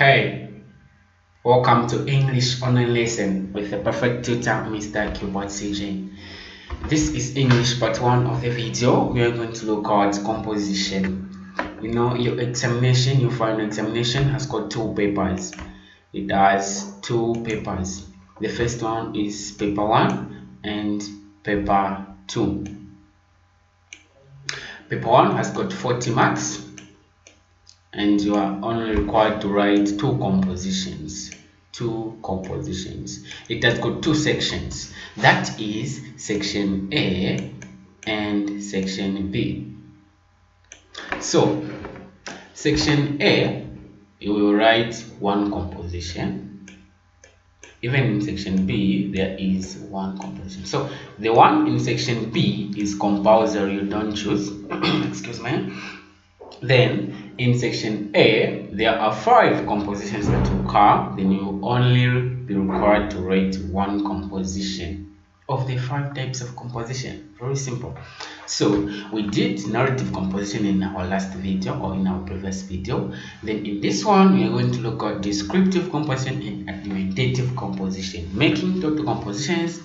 Hey, welcome to English Online Lesson with the perfect tutor, Mr. Gilbert CJ. This is English part 1 of the video. We are going to look at composition. Your final examination has got two papers. It has two papers. The first one is paper 1 and paper 2. Paper 1 has got 40 marks. And you are only required to write two compositions. It has got two sections, that is section A and section B. So section A, you will write one composition. Even in section B, there is one composition. So the one in section B is compulsory, you don't choose. Excuse me. Then in section A, there are 5 compositions that will come. Then you only be required to write one composition of the 5 types of composition. Very simple. So we did narrative composition in our last video or in our previous video. Then in this one, we are going to look at descriptive composition and argumentative composition, making total compositions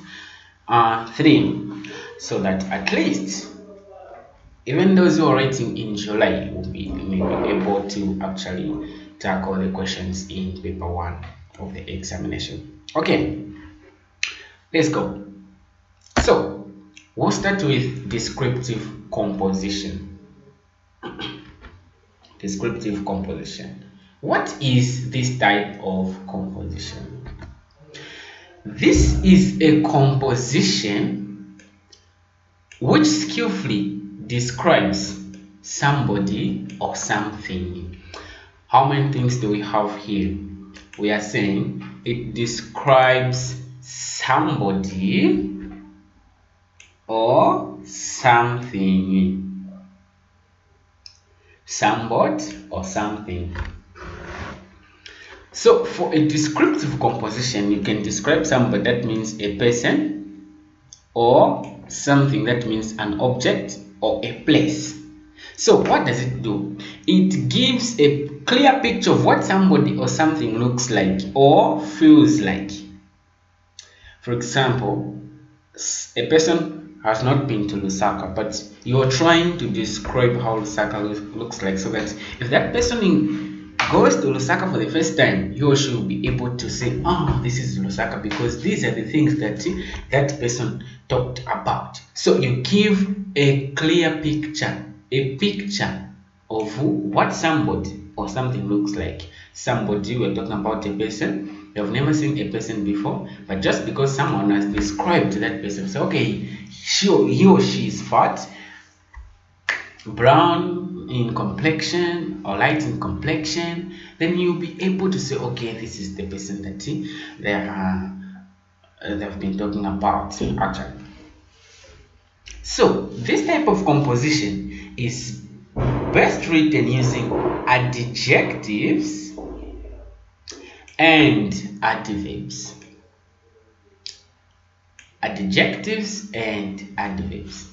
3, so that at least even those who are writing in July will be able to actually tackle the questions in paper 1 of the examination. Okay, let's go. So we'll start with descriptive composition. Descriptive composition. What is this type of composition? This is a composition which skillfully describes somebody or something. How many things do we have here? We are saying it describes somebody or something. Somebody or something. So for a descriptive composition, you can describe somebody, that means a person, or something, that means an object or a place. So what does it do? It gives a clear picture of what somebody or something looks like or feels like. For example, a person has not been to Lusaka, but you are trying to describe how Lusaka looks like, so that if that person goes to Lusaka for the first time, he or she will be able to say, oh, this is Lusaka, because these are the things that that person talked about. So you give a clear picture, of what somebody or something looks like. Somebody, we're talking about a person. You have never seen a person before, but just because someone has described that person, so okay, he or she is fat, brown in complexion or light in complexion, then you'll be able to say, okay, this is the person that they've been talking about actually. So this type of composition is best written using adjectives and adverbs. Adjectives and adverbs.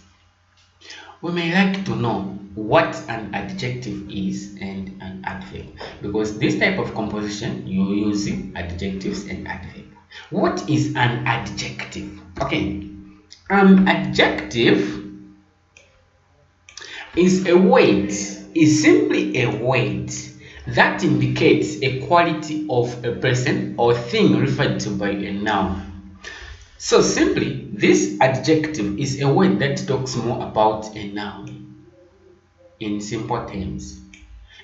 We may like to know what an adjective is and an adverb, because this type of composition you're using adjectives and adverb. What is an adjective? Okay, an adjective is simply a word that indicates a quality of a person or thing referred to by a noun. So simply, this adjective is a word that talks more about a noun. In simple terms,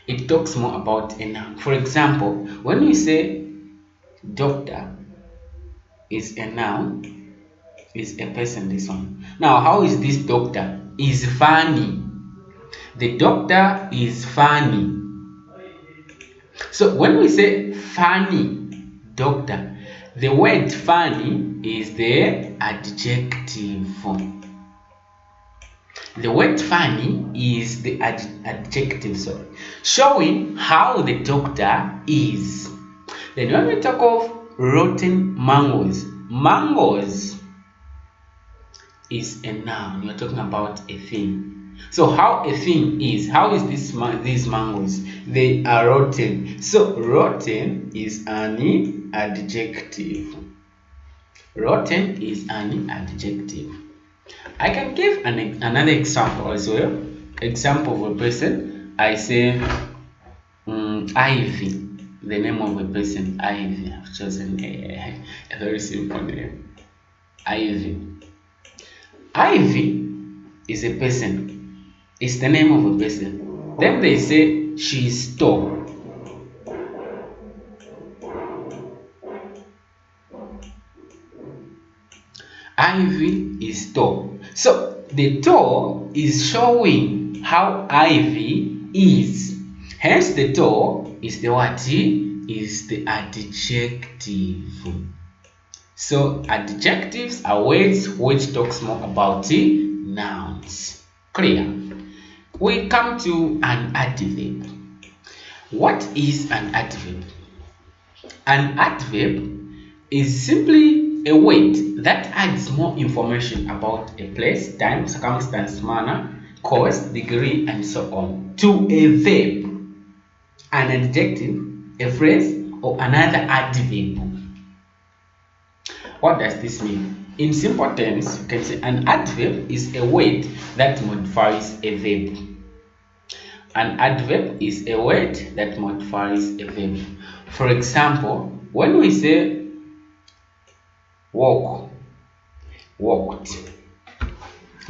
it talks more about a noun. For example, when we say doctor is a noun, is a person, this one. Now, how is this doctor? Is funny. The doctor is funny. So when we say funny doctor, the word funny is the adjective. The word funny is the adjective, showing how the doctor is. Then when we talk of rotten mangoes, mangoes is a noun. You're talking about a thing. So how a thing is, how is these mangoes? They are rotten. So rotten is an adjective. Rotten is an adjective. I can give another example as well. Example of a person. I say Ivy. The name of a person, Ivy. I've chosen a very simple name. Ivy. Ivy is a person. It's the name of a person. Then they say she is tall. Ivy is tall. So the tall is showing how Ivy is. Hence the tall is the what? Is the adjective. So adjectives are words which talks more about nouns. Clear? We come to an adverb. What is an adverb? An adverb is simply a word that adds more information about a place, time, circumstance, manner, cause, degree, and so on to a verb, an adjective, a phrase, or another adverb. What does this mean? In simple terms, you can say an adverb is a word that modifies a verb. An adverb is a word that modifies a verb. For example, when we say walk, walked,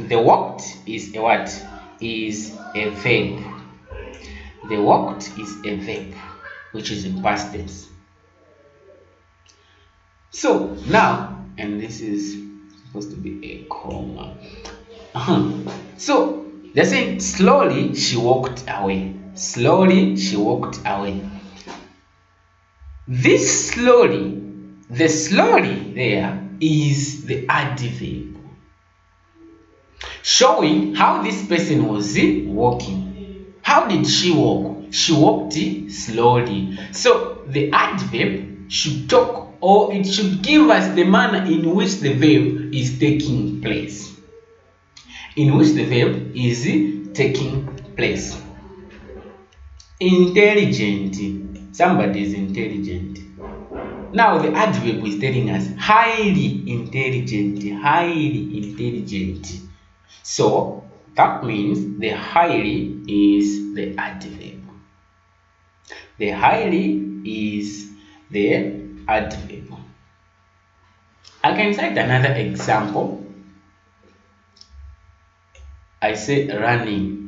the walked is a what? Is a verb. The walked is a verb which is in past tense. So now, and this is supposed to be a comma. So they're saying slowly she walked away. Slowly she walked away. This slowly, the slowly there is the adverb, showing how this person was walking. How did she walk? She walked slowly. So the adverb should talk, or it should give us the manner in which the verb is taking place. In which the verb is taking place. Intelligent. Somebody is intelligent. Now the adverb is telling us highly intelligent, highly intelligent. So that means the highly is the adverb. The highly is the adverb. I can cite another example. I say running.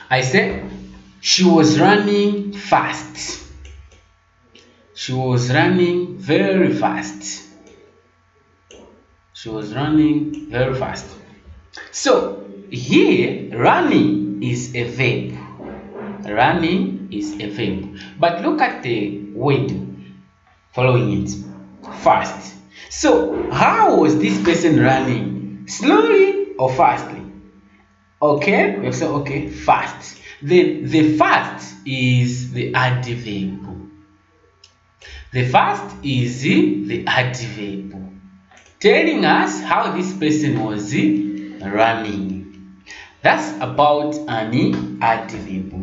I said she was running fast. She was running very fast. She was running very fast. So here running is a verb. Running is a verb. But look at the word following it. Fast. So how was this person running? Slowly or fastly? Okay, we have said okay, fast. Then the fast is the adverb. The fast is the adverb, telling us how this person was running. That's about an adverb.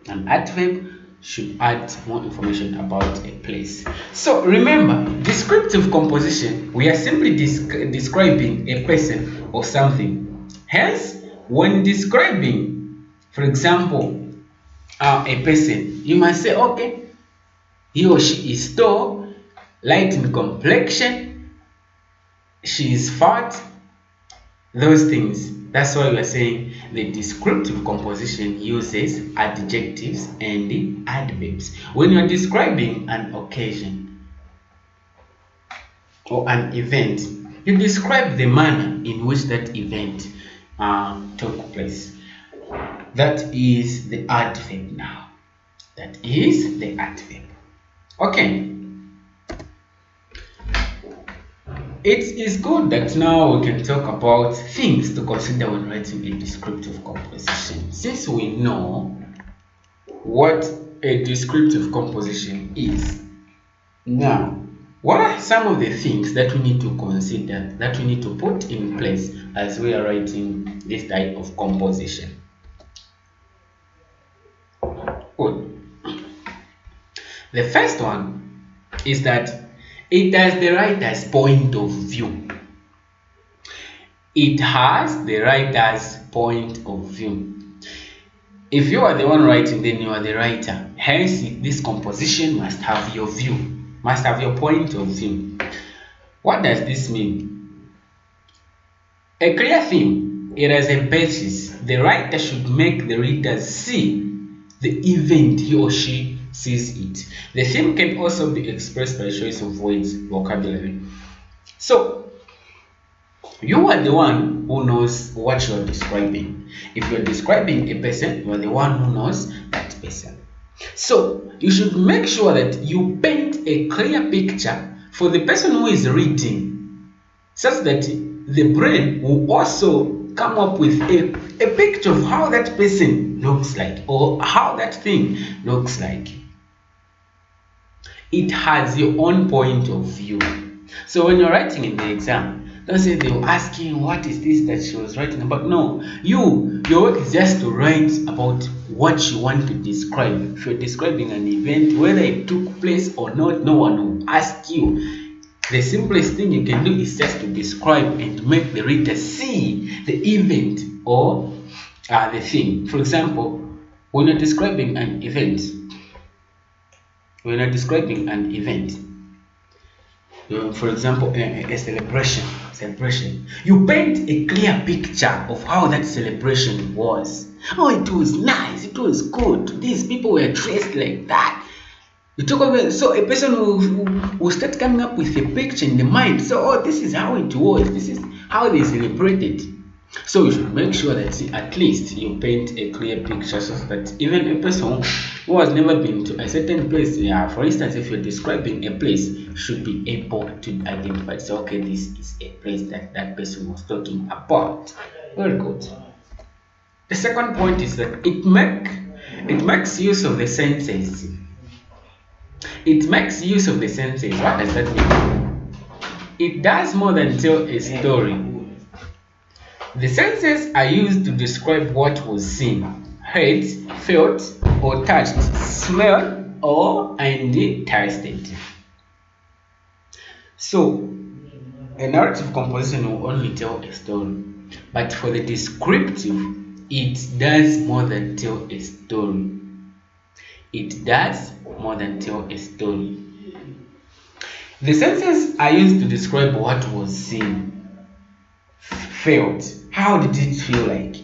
An adverb should add more information about a place. So remember, descriptive composition, we are simply describing a person or something. Hence, when describing, for example, a person, you must say, okay, he or she is tall, light in complexion, she is fat, those things. That's why we are saying the descriptive composition uses adjectives and adverbs. When you are describing an occasion or an event, you describe the manner in which that event took place. That is the adverb now. That is the adverb. Okay. It is good that now we can talk about things to consider when writing a descriptive composition. Since we know what a descriptive composition is, now what are some of the things that we need to consider, that we need to put in place as we are writing this type of composition? Good. The first one is that it has the writer's point of view. It has the writer's point of view. If you are the one writing, then you are the writer. Hence, this composition must have your view, must have your point of view. What does this mean? A clear theme, it has a basis. The writer should make the reader see the event he or she sees it. The theme can also be expressed by choice of words, vocabulary. So, you are the one who knows what you are describing. If you are describing a person, you are the one who knows that person. So, you should make sure that you paint a clear picture for the person who is reading, such that the brain will also come up with a picture of how that person looks like, or how that thing looks like. It has your own point of view. So when you're writing in the exam, don't say they will ask you what is this that she was writing about. No, your work is just to write about what you want to describe. If you're describing an event, whether it took place or not, no one will ask you. The simplest thing you can do is just to describe and to make the reader see the event or the thing. For example, when you're describing an event, for example, a celebration, you paint a clear picture of how that celebration was. Oh, it was nice, it was good, these people were dressed like that. You talk about, so a person will start coming up with a picture in the mind. So, oh, this is how it was, this is how they celebrated. So you should make sure that at least you paint a clear picture, so that even a person who has never been to a certain place, for instance, if you're describing a place, should be able to identify, so okay, this is a place that person was talking about. Very good. The second point is that it makes use of the senses. It makes use of the senses. What does that mean? It does more than tell a story. The senses are used to describe what was seen, heard, felt, or touched, smelled, and tasted. So, a narrative composition will only tell a story, but for the descriptive, it does more than tell a story. It does more than tell a story. The senses are used to describe what was seen, felt, how did it feel like,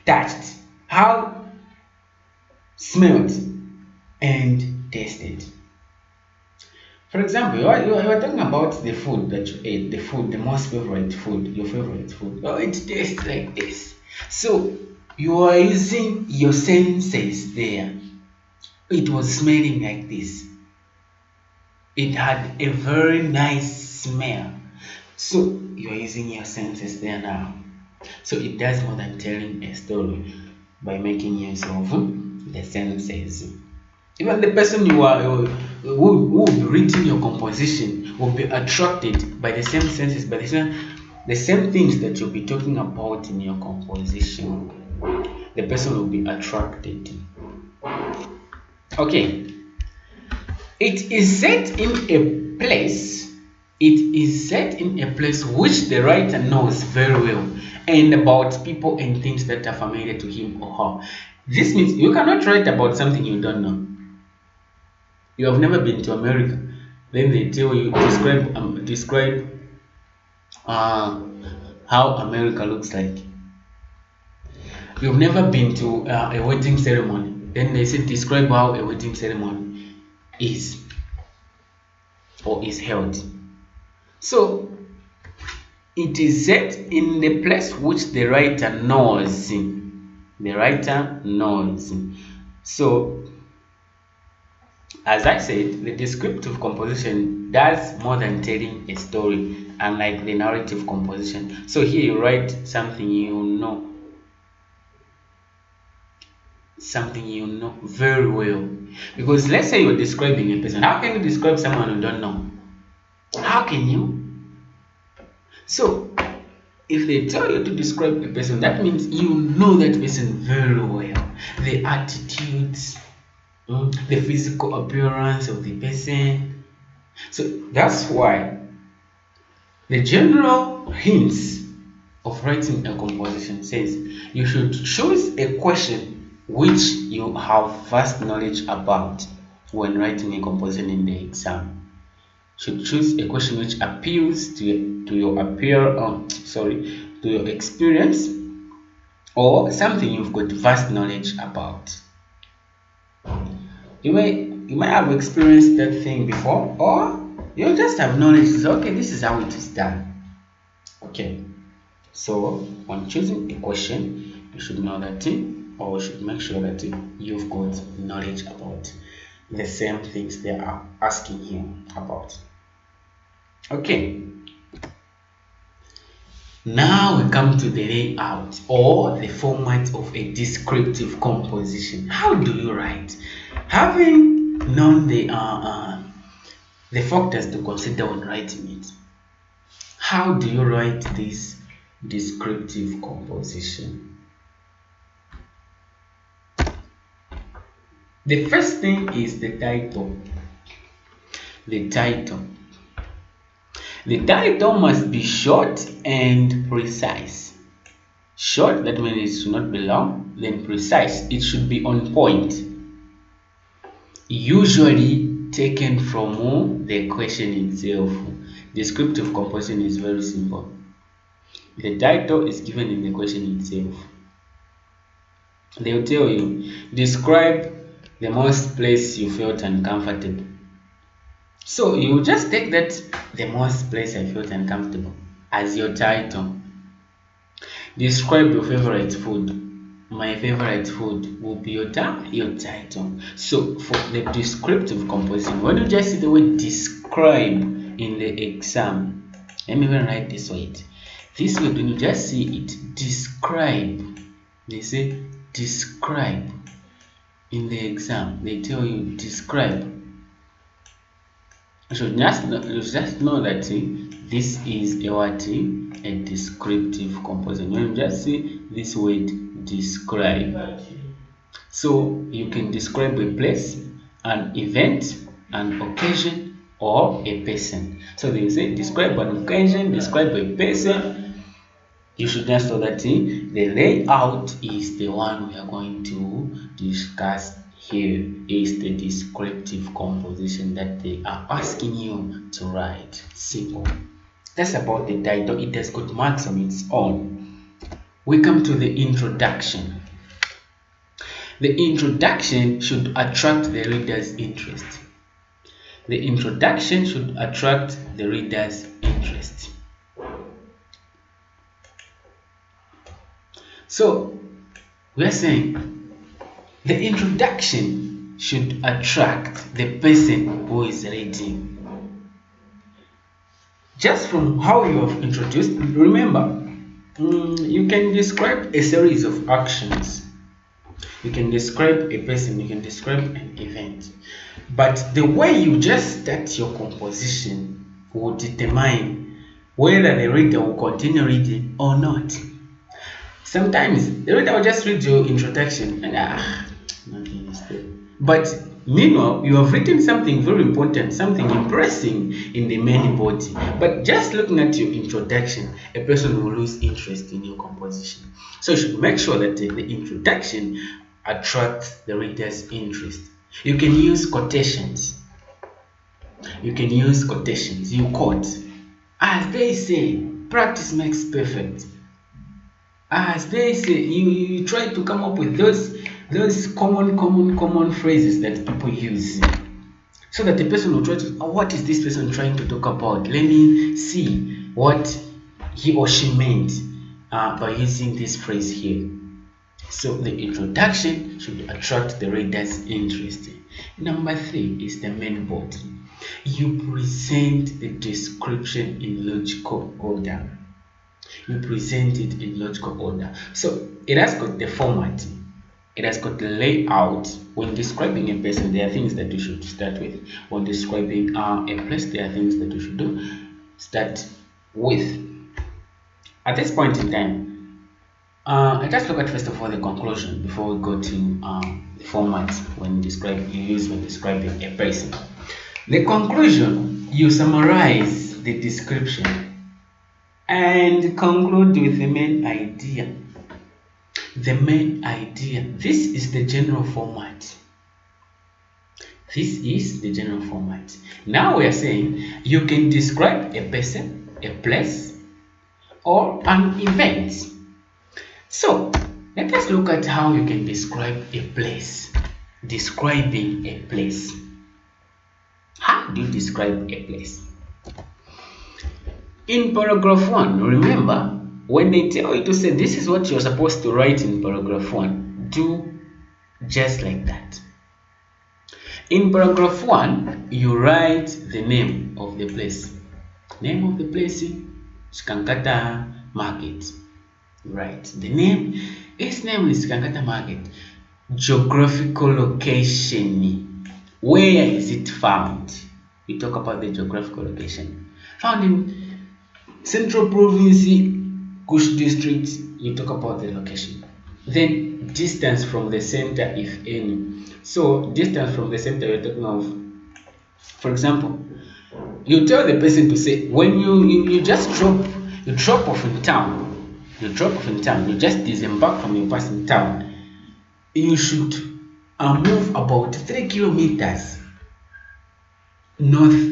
touched, how smelled, and tasted. For example, you are talking about the food that you ate, the most favorite food, your favorite food. Oh, it tastes like this. So you are using your senses there. It was smelling like this. It had a very nice smell. So you are using your senses there now. So it does more than telling a story by making use of the senses. Even the person who will be reading your composition will be attracted by the same senses, by the same things that you'll be talking about in your composition. The person will be attracted. Okay. It is set in a place. It is set in a place which the writer knows very well, and about people and things that are familiar to him or her. This means you cannot write about something you don't know. You have never been to America, then they tell you describe how America looks like. You've never been to a wedding ceremony, then they say describe how a wedding ceremony is or is held. So it is set in the place which the writer knows. The writer knows. So As I said, the descriptive composition does more than telling a story, unlike the narrative composition. So here you write something you know, very well. Because let's say you're describing a person. How can you describe someone you don't know? How can you? So if they tell you to describe a person, that means you know that person very well. The attitudes, the physical appearance of the person. So that's why the general hints of writing a composition says you should choose a question which you have vast knowledge about when writing a composition in the exam. Should choose a question which appeals to your experience, or something you've got vast knowledge about. You might have experienced that thing before, or you just have knowledge. It's okay, this is how it is done. Okay, so when choosing a question, you should know that or you should make sure that you've got knowledge about the same things they are asking you about. Okay, now we come to the layout or the format of a descriptive composition. How do you write? Having known the factors to consider when writing it, how do you write this descriptive composition? The first thing is the title. The title must be short and precise. Short, that means it should not be long. Then precise, it should be on point. Usually taken from the question itself. Descriptive composition is very simple. The title is given in the question itself. They will tell you, describe the most place you felt uncomfortable. So you just take that, the most place I felt uncomfortable, as your title. Describe your favorite food. My favorite food will be your title. So for the descriptive composition, when you just see the word describe in the exam, let me even write this word. This word, when you just see it, describe, they say describe in the exam. They tell you describe. You should just know that this is a descriptive composition. When you just see this word describe, so you can describe a place, an event, an occasion, or a person. So they say describe an occasion, describe a person. You should just know that the layout is the one we are going to discuss here. Is the descriptive composition that they are asking you to write. Simple. That's about the title. It has got marks on its own. We come to the introduction. The introduction should attract the reader's interest. The introduction should attract the reader's interest. So we are saying the introduction should attract the person who is reading. Just from how you have introduced, remember, you can describe a series of actions. You can describe a person, you can describe an event. But the way you just start your composition will determine whether the reader will continue reading or not. Sometimes the reader will just read your introduction and nothing is there. But meanwhile, you have written something very important, something impressing in the main body. But just looking at your introduction, a person will lose interest in your composition. So you should make sure that the introduction attracts the reader's interest. You can use quotations. You quote. As they say, practice makes perfect. As they say, you try to come up with those common phrases that people use, so that the person will try to, what is this person trying to talk about? Let me see what he or she meant by using this phrase here. So the introduction should attract the reader's interest. Number 3 is the main body. You present the description in logical order. You present it in logical order. So it has got the format. It has got the layout. When describing a person, there are things that you should start with. When describing a place, there are things that you should start with. At this point in time, let us look at first of all the conclusion before we go to the format when describing a person. The conclusion, you summarize the description and conclude with the main idea. The main idea. This is the general format. This is the general format. Now we are saying you can describe a person, a place, or an event. So let us look at how you can describe a place. Describing a place. How do you describe a place? In paragraph 1, remember, when they tell you to say this is what you're supposed to write in paragraph 1, do just like that. In paragraph 1, you write the name of the place. Name of the place, Chikankata Market. Right. The name is Chikankata Market. Geographical location. Where is it found? We talk about the geographical location. Found in Central Province, Kush District. You talk about the location. Then distance from the center, if any. So distance from the center you're talking of. For example, you tell the person to say when you just drop off in town. You just disembark from your bus in town. You should move about 3 kilometers northwards,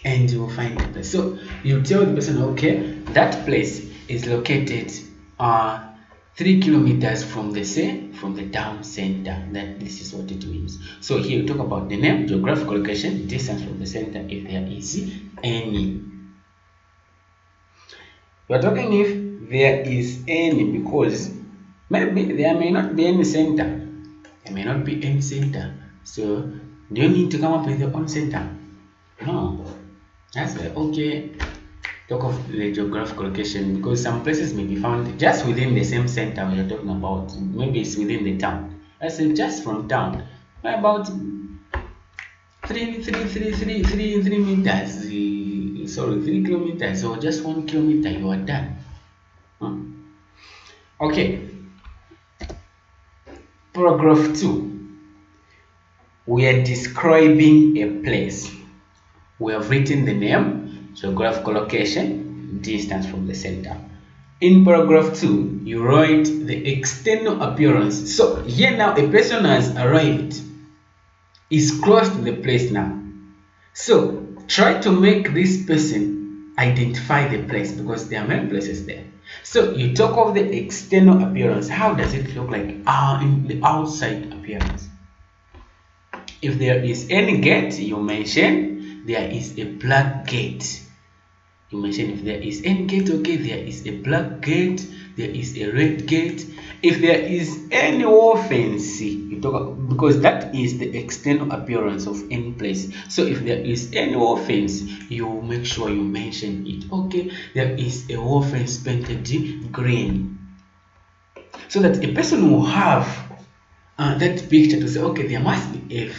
and you will find the place. So you tell the person, okay, that place is located 3 kilometers from the town center. That this is what it means. So here you talk about the name, geographical location, distance from the center, if there is any. We are talking if there is any, because maybe there may not be any center. There may not be any center. So do you need to come up with your own center? No. That's okay. Talk of the geographical location, because some places may be found just within the same center we are talking about. Maybe it's within the town. I say just from town, about 3 meters. 3 kilometers, or just 1 kilometer, you are done. Okay. Paragraph 2. We are describing a place. We have written the name, geographical location, distance from the center. In paragraph 2, you write the external appearance. So here now a person has arrived, is close to the place now. So try to make this person identify the place, because there are many places there. So you talk of the external appearance. How does it look like in the outside appearance? If there is any gate, you mention there is a black gate. You mention if there is any gate, okay, there is a black gate, there is a red gate. If there is any wall fence, you talk, because that is the external appearance of any place. So if there is any wall fence, you make sure you mention it. Okay, there is a wall fence painted green, so that a person will have that picture to say, okay, there must be a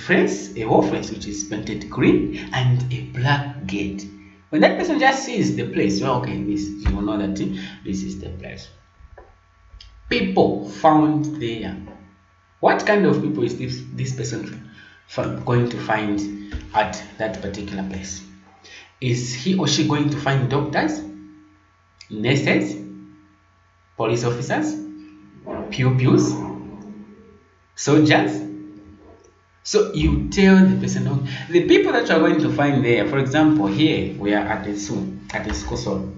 wall fence which is painted green and a black gate. When that person just sees the place, well, okay, you will know that this is the place. People found there. What kind of people is this person going to find at that particular place? Is he or she going to find doctors, nurses, police officers, pupils, soldiers? So you tell the person, the people that you are going to find there. For example, here we are at the school.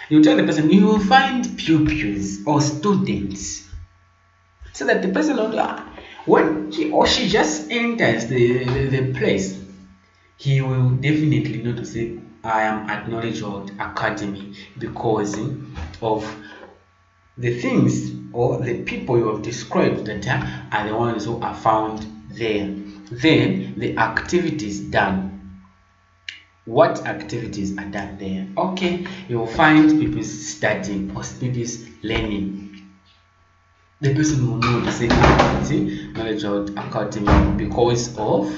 You tell the person you will find pupils or students, so that the person, when he or she just enters the place, he will definitely know to say, I am at Knowledge World Academy because of the things or the people you have described that are the ones who are found there. Then the activities done. What activities are done there? Okay, you will find people studying or people learning. The person will know the same activity, knowledge of accounting, because of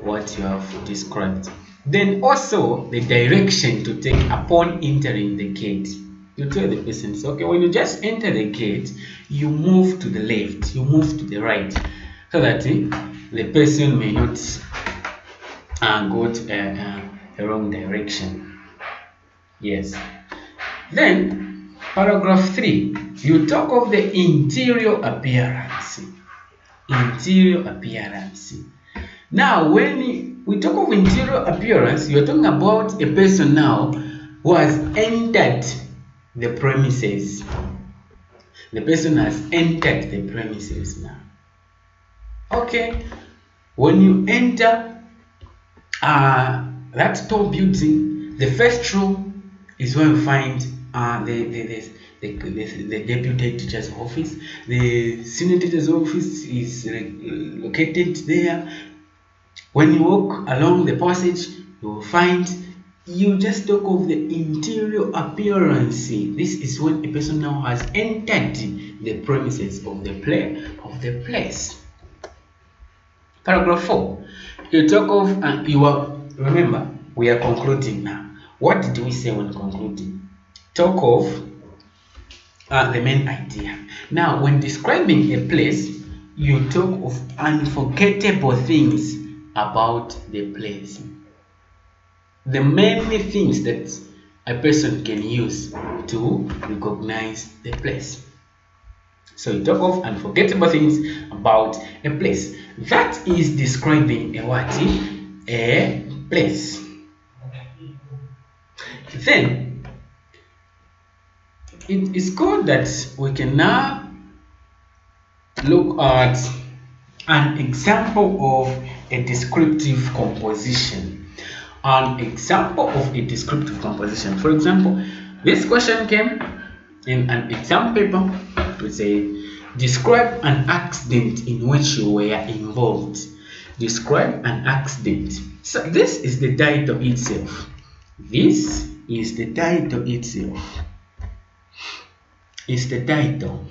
what you have described. Then also the direction to take upon entering the gate. You tell the person, so, okay, when you just enter the gate, you move to the left, you move to the right, so that the person may not go to the wrong direction. Yes. Then paragraph 3, you talk of the interior appearance. Interior appearance. Now, when we talk of interior appearance, you're talking about a person now who has entered the premises. The person has entered the premises now. Okay, when you enter that tall building, the first room is where you find the deputy teacher's office. The senior teacher's office is located there. When you walk along the passage, you will find, you just talk of the interior appearance. This is when a person now has entered the premises of the place. Paragraph 4, you talk of remember, we are concluding now. What did we say when concluding? Talk of the main idea. Now, when describing a place, you talk of unforgettable things about the place. The many things that a person can use to recognize the place. So you talk of unforgettable things about a place. That is describing a what? A place. Then it is good that we can now look at an example of a descriptive composition. An example of a descriptive composition. For example, this question came in an exam paper. We say, describe an accident in which you were involved. Describe an accident. So this is the title itself. This is the title itself. It's the title.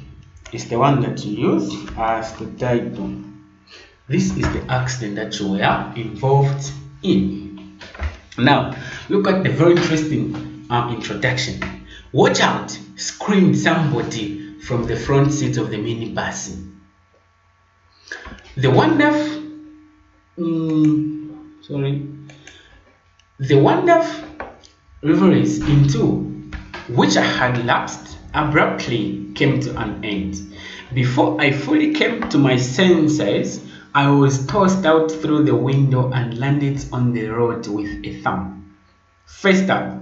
It's the one that you use as the title. This is the accident that you were involved in. Now, look at the very interesting introduction. Watch out, screamed somebody from the front seat of the minibus. The wonderful reveries into which I had lapsed abruptly came to an end. Before I fully came to my senses, I was tossed out through the window and landed on the road with a thump. First up,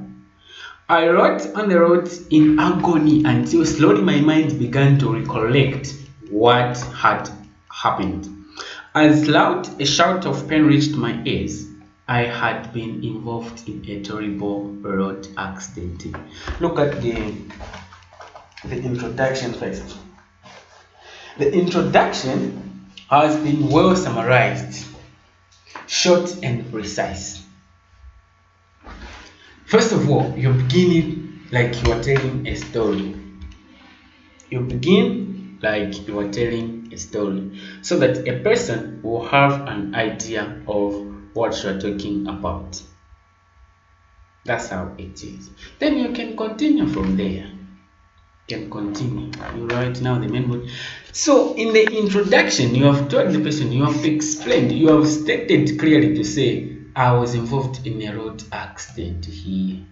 I wrote on the road in agony until slowly my mind began to recollect what had happened. As loud a shout of pain reached my ears, I had been involved in a terrible road accident. Look at the introduction first. The introduction has been well summarized, short and precise. First of all, you begin it like you are telling a story. You begin like you are telling a story so that a person will have an idea of what you are talking about. That's how it is. Then you can continue from there. You write now the main word. So in the introduction, you have told the person, you have explained, you have stated clearly to say, I was involved in a road accident here.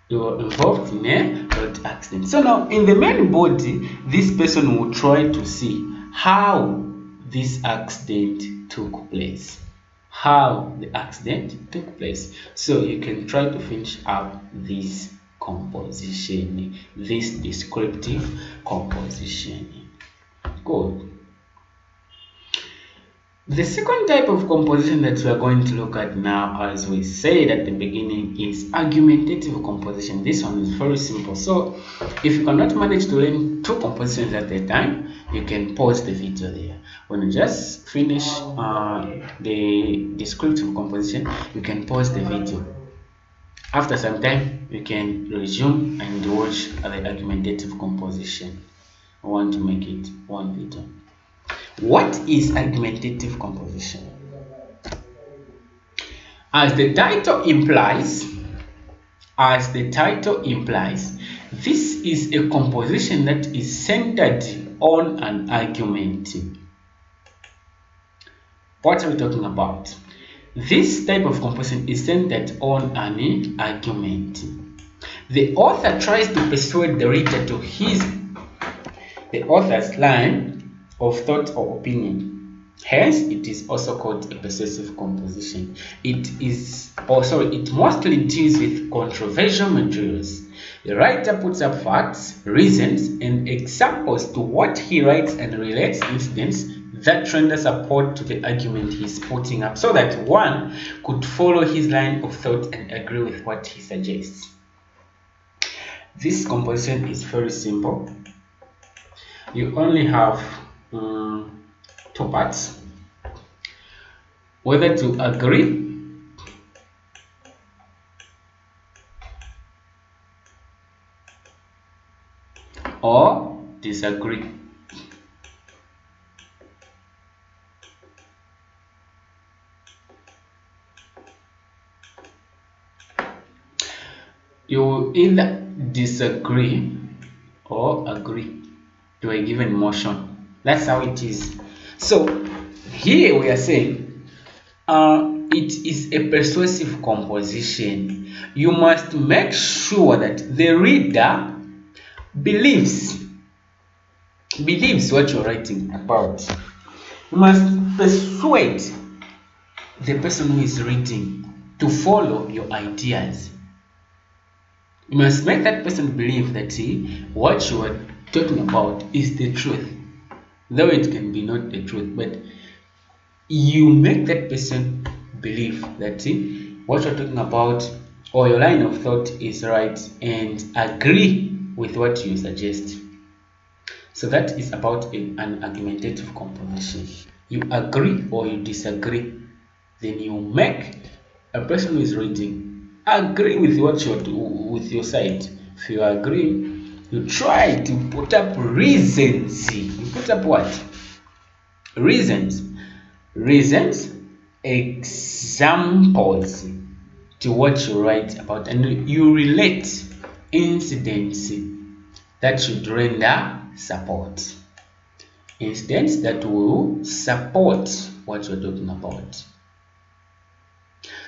You were involved in a road accident. So now in the main body, this person will try to see how this accident took place. How the accident took place. So you can try to finish up this composition, this descriptive composition. Good. The second type of composition that we are going to look at now, as we said at the beginning, is argumentative composition. This one is very simple. So if you cannot manage to learn two compositions at a time, you can pause the video there. When you just finish the descriptive composition, you can pause the video. After some time, you can resume and watch the argumentative composition. I want to make it one video. What is argumentative composition? As the title implies, this is a composition that is centered on an argument. What are we talking about? This type of composition is centered on an argument. The author tries to persuade the reader to the author's line of thought or opinion. Hence, it is also called a persuasive composition. It mostly deals with controversial materials. The writer puts up facts, reasons, and examples to what he writes and relates incidents that render support to the argument he's putting up, so that one could follow his line of thought and agree with what he suggests. This composition is very simple. You only have two parts: whether to agree or disagree. You either disagree or agree to a given motion. That's how it is. So here we are saying it is a persuasive composition. You must make sure that the reader believes what you're writing about. You must persuade the person who is reading to follow your ideas. You must make that person believe that what you are talking about is the truth, though it can be not the truth, but you make that person believe that what you're talking about or your line of thought is right and agree with what you suggest. So that is about an argumentative composition. You agree or you disagree, then you make a person who is reading agree with what you're with your side. If you agree, you try to put up reasons. You put up what? Reasons, examples to what you write about, and you relate incidents that should render support. Incidents that will support what you're talking about,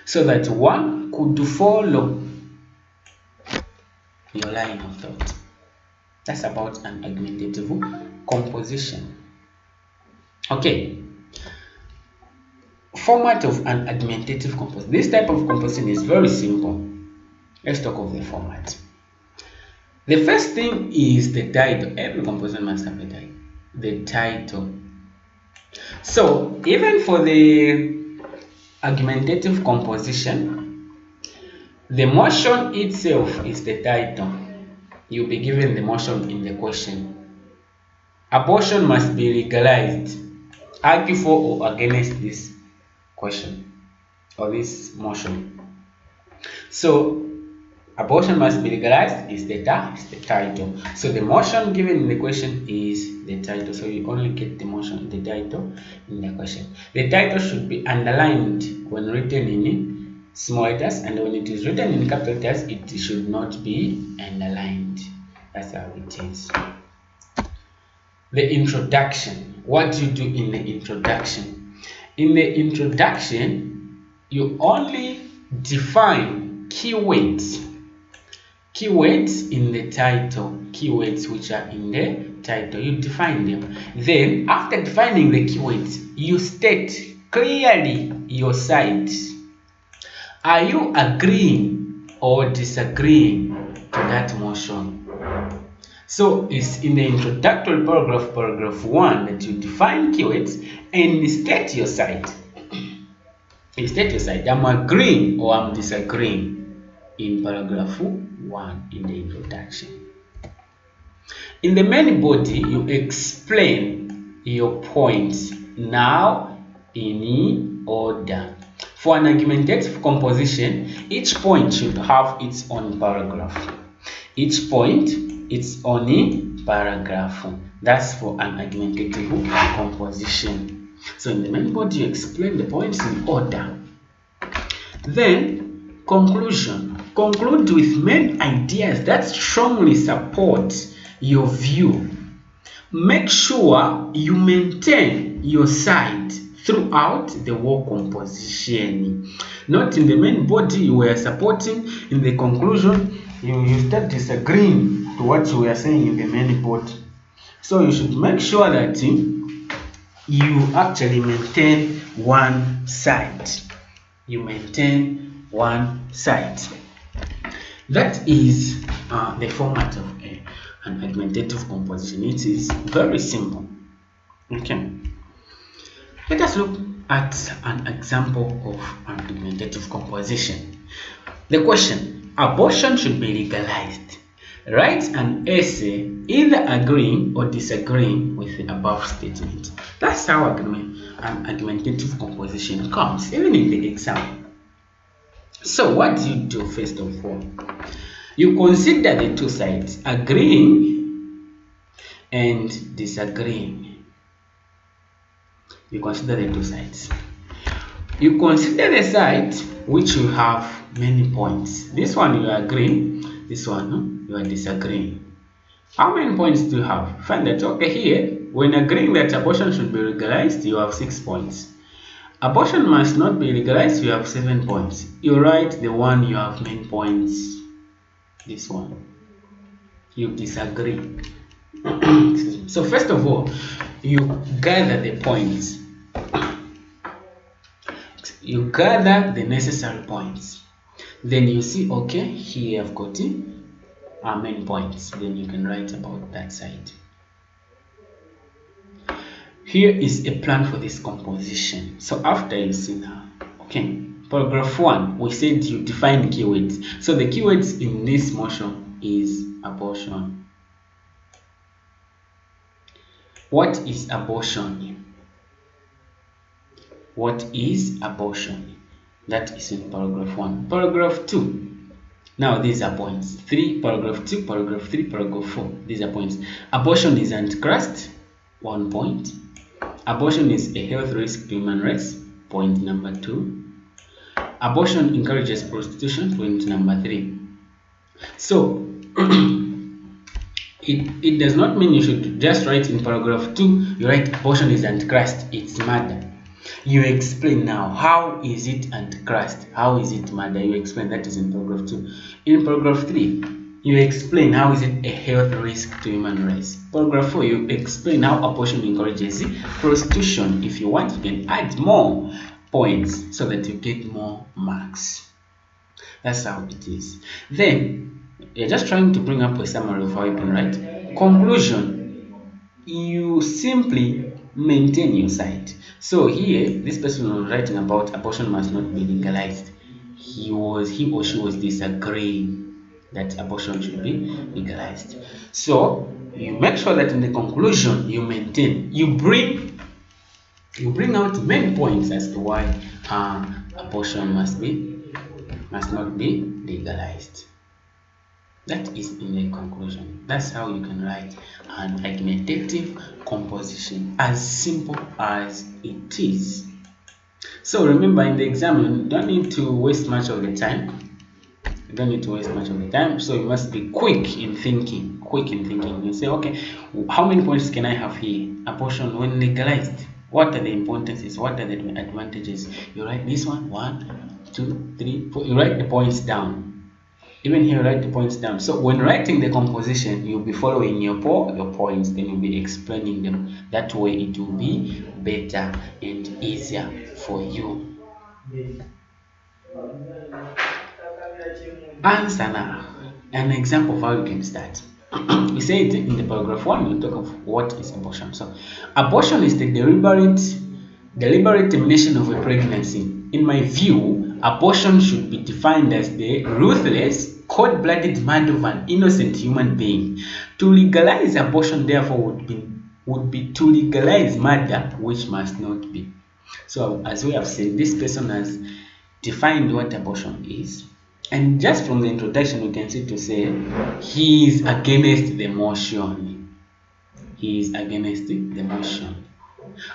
so that one could follow your line of thought. That's about an argumentative composition. Okay. Format of an argumentative composition. This type of composition is very simple. Let's talk of the format. The first thing is the title. Every composition must have a title. The title. So even for the argumentative composition, the motion itself is the title. You'll be given the motion in the question. Abortion must be legalized. Argue for or against this question or this motion. So abortion must be legalized is the title. So the motion given in the question is the title. So you only get the motion, the title in the question. The title should be underlined when written in small letters, and when it is written in capital letters, it should not be underlined. That's how it is. The introduction. What do you do in the introduction? In the introduction, you only define keywords. Keywords in the title. Keywords which are in the title. You define them. Then, after defining the keywords, you state clearly your side. Are you agreeing or disagreeing to that motion? So it's in the introductory paragraph, paragraph 1, that you define keywords and state your side. You state your side. I'm agreeing or I'm disagreeing in paragraph 1 in the introduction. In the main body, you explain your points now in order. For an argumentative composition, each point should have its own paragraph. Each point its own paragraph. That's for an argumentative composition. So in the main body, you explain the points in order. Then conclusion. Conclude with main ideas that strongly support your view. Make sure you maintain your side throughout the whole composition. Not in the main body you were supporting, in the conclusion you start disagreeing to what you were saying in the main body. So you should make sure that you actually maintain one side. You maintain one side. That is the format of an argumentative composition. It is very simple. Okay. Let us look at an example of an argumentative composition. The question: abortion should be legalized. Write an essay either agreeing or disagreeing with the above statement. That's how an argumentative composition comes, even in the exam. So what do you do first of all? You consider the two sides, agreeing and disagreeing. You consider the two sides. You consider the side which you have many points. This one you are agreeing, this one you are disagreeing. How many points do you have? Find that, okay, here, when agreeing that abortion should be legalized, you have 6 points. Abortion must not be legalized, you have 7 points. You write the one you have main points. This one. You disagree. So first of all, you gather the points. You gather the necessary points. Then you see, okay, here I've got our main points. Then you can write about that side. Here is a plan for this composition. So after you see now, okay, paragraph 1, we said you define keywords. So the keywords in this motion is abortion. What is abortion? What is abortion? That is in paragraph 1. Paragraph 2. Now these are points. 3, paragraph 2, paragraph 3, paragraph 4. These are points. Abortion is anti-Christ. 1 point. Abortion is a health risk to human race. Point number 2. Abortion encourages prostitution. Point number 3. So it does not mean you should just write in paragraph 2, you write abortion is anti-Christ, it's murder. You explain now, how is it anti-Christ? How is it murder? You explain, that is in paragraph 2. In paragraph 3, you explain how is it a health risk to human race. Paragraph 4, you explain how abortion encourages prostitution. If you want, you can add more points so that you get more marks. That's how it is. Then, you're just trying to bring up a summary of how you can write. Conclusion, you simply maintain your side. So here, this person was writing about abortion must not be legalized. He or she was disagreeing that abortion should be legalized. So you make sure that in the conclusion you maintain, you bring out main points as to why abortion must not be legalized. That is in the conclusion. That's how you can write an argumentative composition, as simple as it is. So remember, in the exam, you don't need to waste much of the time. So you must be quick in thinking. You say, okay, how many points can I have here? Abortion when legalized, what are the importances? What are the advantages? You write this one, 1, 2, 3, 4. You write the points down. Even here, write the points down. So when writing the composition, you'll be following your points, then you'll be explaining them. That way it will be better and easier for you. Answer now. An example of how you can start. We say it in the paragraph 1, we talk of what is abortion. So abortion is the deliberate termination of a pregnancy. In my view, abortion should be defined as the ruthless, cold-blooded murder of an innocent human being. To legalize abortion, therefore, would be to legalize murder, which must not be. So, as we have said, this person has defined what abortion is, and just from the introduction, we can see to say he is against the motion. He is against the motion.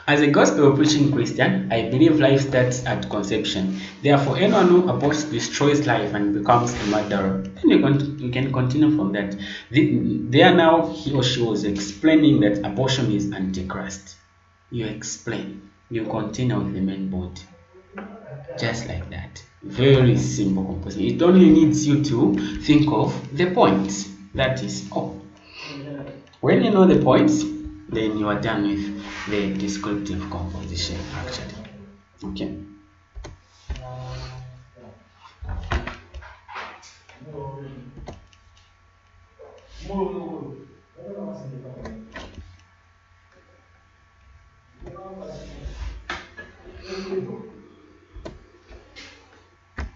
As a gospel preaching Christian, I believe life starts at conception. Therefore, anyone who aborts destroys life and becomes a murderer. Then you can continue from that. There now he or she was explaining that abortion is antichrist. You explain. You continue with the main point. Just like that. Very simple composition. It only needs you to think of the points. That is all. When you know the points, then you are done with the descriptive composition actually. Okay.